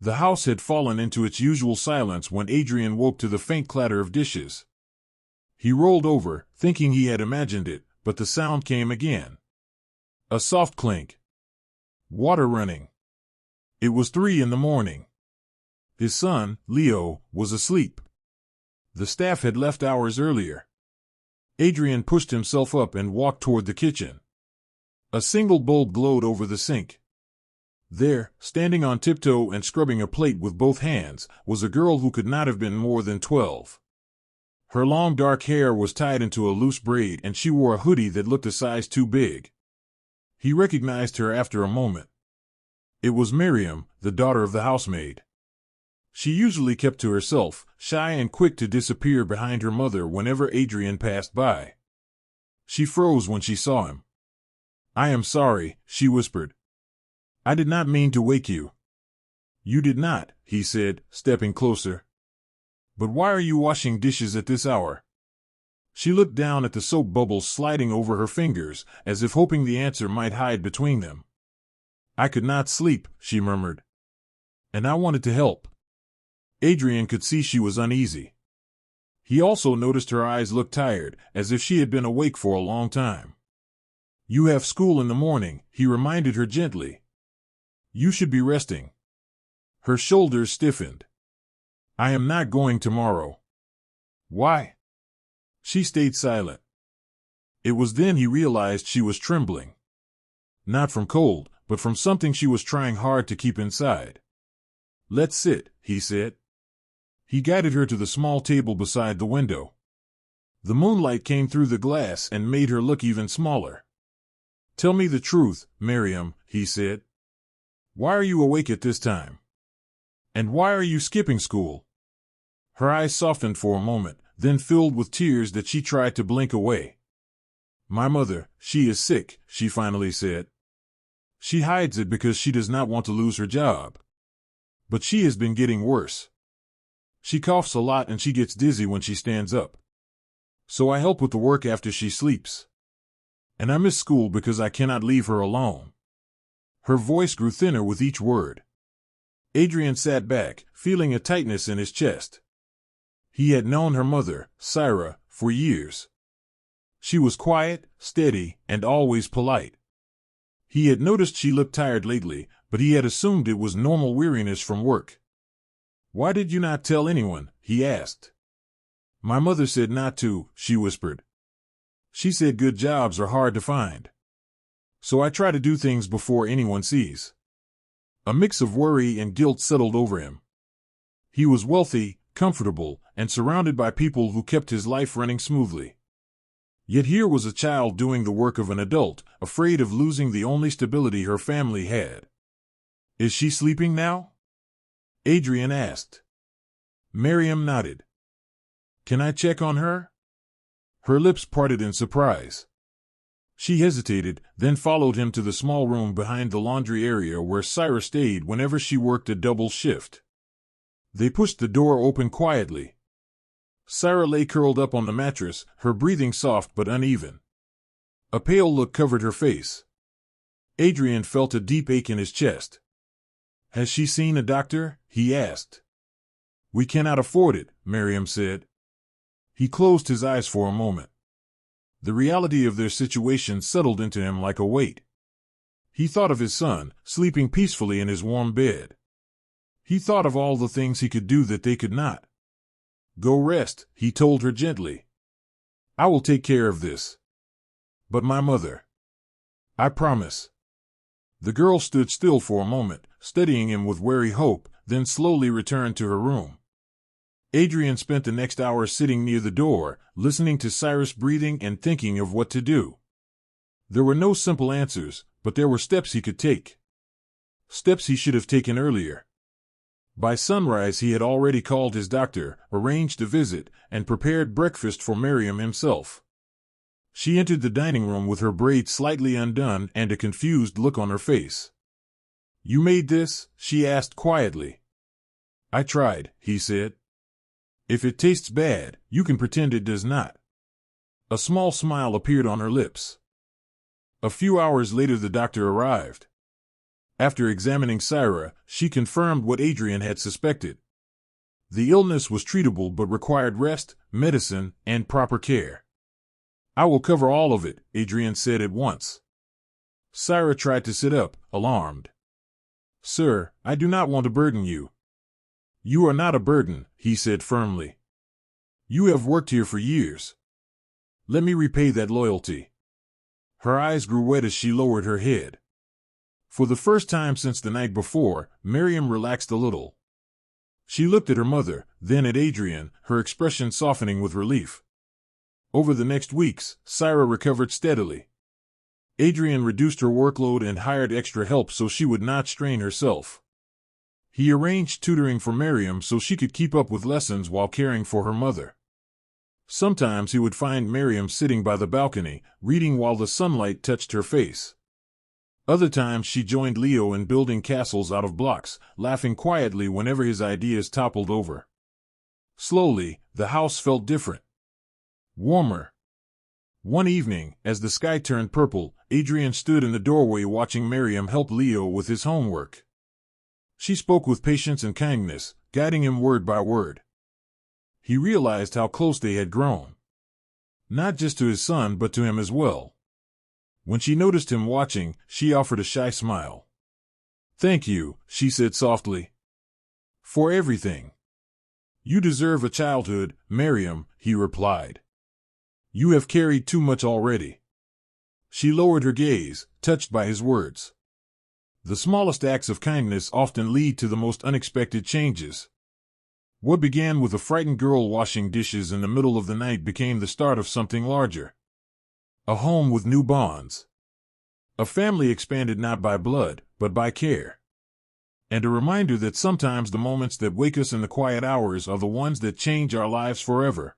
The house had fallen into its usual silence when Adrian woke to the faint clatter of dishes. He rolled over, thinking he had imagined it, but the sound came again. A soft clink. Water running. It was 3 in the morning. His son, Leo, was asleep. The staff had left hours earlier. Adrian pushed himself up and walked toward the kitchen. A single bulb glowed over the sink. There, standing on tiptoe and scrubbing a plate with both hands, was a girl who could not have been more than 12. Her long dark hair was tied into a loose braid and she wore a hoodie that looked a size too big. He recognized her after a moment. It was Miriam, the daughter of the housemaid. She usually kept to herself, shy and quick to disappear behind her mother whenever Adrian passed by. She froze when she saw him. "I am sorry," she whispered. "I did not mean to wake you." "You did not," he said, stepping closer. "But why are you washing dishes at this hour?" She looked down at the soap bubbles sliding over her fingers, as if hoping the answer might hide between them. "I could not sleep," she murmured. "And I wanted to help." Adrian could see she was uneasy. He also noticed her eyes looked tired, as if she had been awake for a long time. "You have school in the morning," he reminded her gently. "You should be resting." Her shoulders stiffened. "I am not going tomorrow." "Why?" She stayed silent. It was then he realized she was trembling. Not from cold, but from something she was trying hard to keep inside. "Let's sit," he said. He guided her to the small table beside the window. The moonlight came through the glass and made her look even smaller. "Tell me the truth, Miriam," he said. "Why are you awake at this time? And why are you skipping school?" Her eyes softened for a moment, then filled with tears that she tried to blink away. "My mother, she is sick," she finally said. "She hides it because she does not want to lose her job. But she has been getting worse. She coughs a lot and she gets dizzy when she stands up. So I help with the work after she sleeps. And I miss school because I cannot leave her alone." Her voice grew thinner with each word. Adrian sat back, feeling a tightness in his chest. He had known her mother, Syra, for years. She was quiet, steady, and always polite. He had noticed she looked tired lately, but he had assumed it was normal weariness from work. "Why did you not tell anyone?" he asked. "My mother said not to," she whispered. "She said good jobs are hard to find. So I try to do things before anyone sees." A mix of worry and guilt settled over him. He was wealthy, comfortable, and surrounded by people who kept his life running smoothly. Yet here was a child doing the work of an adult, afraid of losing the only stability her family had. "Is she sleeping now?" Adrian asked. Miriam nodded. "Can I check on her?" Her lips parted in surprise. She hesitated, then followed him to the small room behind the laundry area where Syra stayed whenever she worked a double shift. They pushed the door open quietly. Syra lay curled up on the mattress, her breathing soft but uneven. A pale look covered her face. Adrian felt a deep ache in his chest. "Has she seen a doctor?" he asked. "We cannot afford it," Miriam said. He closed his eyes for a moment. The reality of their situation settled into him like a weight. He thought of his son, sleeping peacefully in his warm bed. He thought of all the things he could do that they could not. "Go rest," he told her gently. "I will take care of this. But my mother. I promise." The girl stood still for a moment, studying him with wary hope, then slowly returned to her room. Adrian spent the next hour sitting near the door, listening to Syra's breathing and thinking of what to do. There were no simple answers, but there were steps he could take. Steps he should have taken earlier. By sunrise he had already called his doctor, arranged a visit, and prepared breakfast for Miriam himself. She entered the dining room with her braids slightly undone and a confused look on her face. "You made this?" she asked quietly. "I tried," he said. "If it tastes bad, you can pretend it does not." A small smile appeared on her lips. A few hours later the doctor arrived. After examining Syra, she confirmed what Adrian had suspected. The illness was treatable but required rest, medicine, and proper care. I will cover all of it, Adrian said at once. Syra tried to sit up, alarmed. Sir, I do not want to burden you. You are not a burden, he said firmly. You have worked here for years. Let me repay that loyalty. Her eyes grew wet as she lowered her head. For the first time since the night before, Miriam relaxed a little. She looked at her mother, then at Adrian, her expression softening with relief. Over the next weeks, Syra recovered steadily. Adrian reduced her workload and hired extra help so she would not strain herself. He arranged tutoring for Miriam so she could keep up with lessons while caring for her mother. Sometimes he would find Miriam sitting by the balcony, reading while the sunlight touched her face. Other times she joined Leo in building castles out of blocks, laughing quietly whenever his ideas toppled over. Slowly, the house felt different. Warmer. One evening, as the sky turned purple, Adrian stood in the doorway watching Miriam help Leo with his homework. She spoke with patience and kindness, guiding him word by word. He realized how close they had grown. Not just to his son but to him as well. When she noticed him watching, she offered a shy smile. Thank you, she said softly. For everything. You deserve a childhood, Miriam, he replied. You have carried too much already. She lowered her gaze, touched by his words. The smallest acts of kindness often lead to the most unexpected changes. What began with a frightened girl washing dishes in the middle of the night became the start of something larger. A home with new bonds. A family expanded not by blood, but by care. And a reminder that sometimes the moments that wake us in the quiet hours are the ones that change our lives forever.